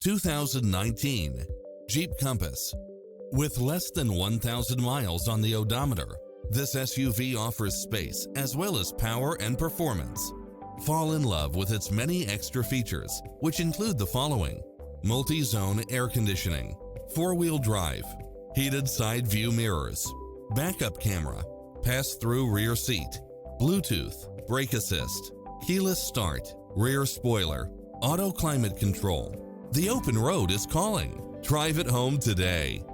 2019 Jeep Compass. With less than 1,000 miles on the odometer, this SUV offers space as well as power and performance. Fall in love with its many extra features, which include the following: multi-zone air conditioning, four-wheel drive, heated side view mirrors, backup camera, pass-through rear seat, Bluetooth, brake assist, keyless start, rear spoiler, auto climate control. The open road is calling. Drive it home today.